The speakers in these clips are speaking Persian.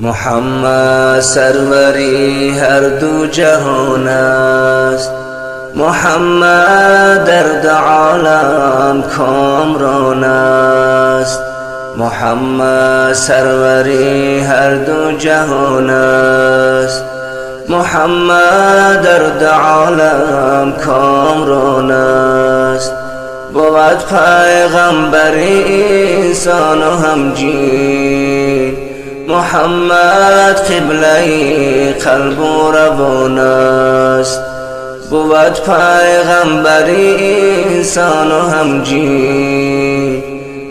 محمد سروری هر دو جهان است، محمد درد عالم کامران است. محمد سروری هر دو جهان است، محمد درد عالم کامران است. بود پیغمبر انسان و همجین، محمد قبله قلب و روان است. بود پیغمبر انسان و همجین،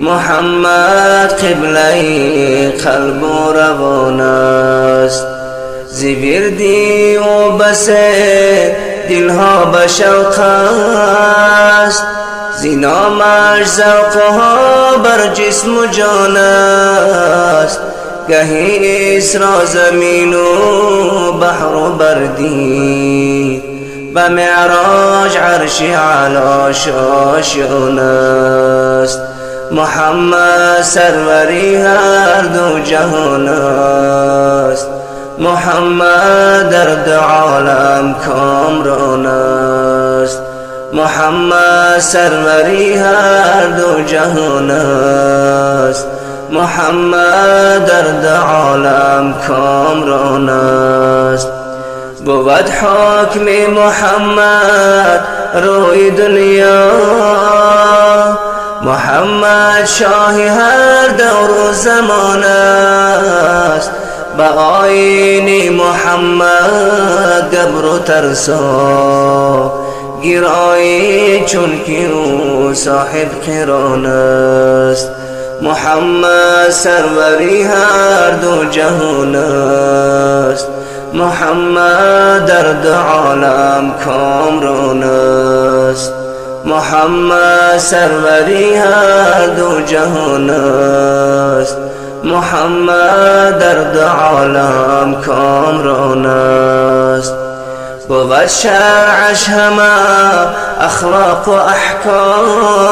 محمد قبله قلب و روان است. زیوردی و بس دلها به شوق است، زینامش ذوقها بر جسم و جان است. گهی اسرا زمین و بحر و بردی، و معراج عرش علا شاشان است. محمد سروری هر دو جهان است، محمد درد عالم کامران است. محمد سروری هر دو جهان است، محمد درد عالم کامران است. بود حکم محمد روی دنیا، محمد شاه هر دور و زمان است. با آیین محمد گبر و ترسا، گرایی چون که او صاحب قران است. محمد سروری هر دو جهان است، محمد درد عالم کامران است. محمد سروری هر دو جهان است، محمد درد عالم کامران است. بود شرعش همه اخلاق و احکام،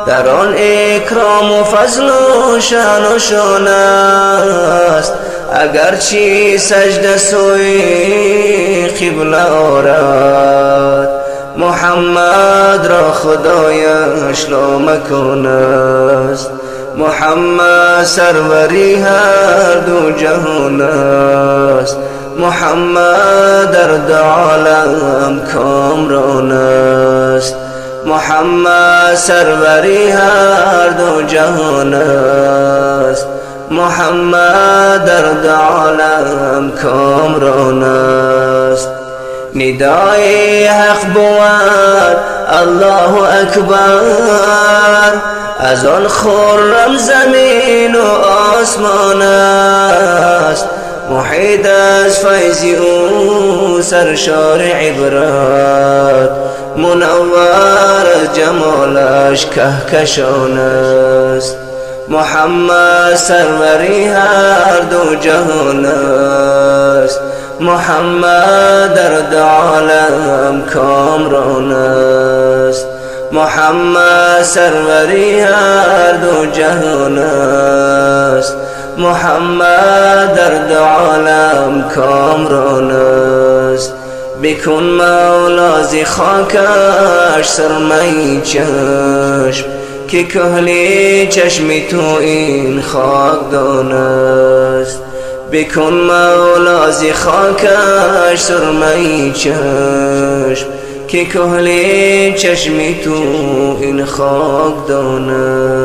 در آن اکرام و فضل و شان و شان است. اگرچه سجده سوی قبله آرد، محمد را خدایش لامکان است. محمد سروری هر دو جهان است، محمد درد عالم کامران است. محمد سروری هر دو جهان است، محمد درد عالم کامران است. ندای حق بود الله اکبر، از آن خرم زمین و آسمان است. محیط از فیض او سرشار عبرت، منور از جمالش کهکشان است. محمد سروری هر دو جهان است، محمد درد عالم کامران است. محمد سروری هر دو جهان است، محمد درد عالم کامران است. بکن مولا ز خاکش سرمه چشم، که کهلی چشم تو این خاکدان است. بکن مولا ز خاکش سرمه چشم، که کهلی چشم تو این خاکدان است.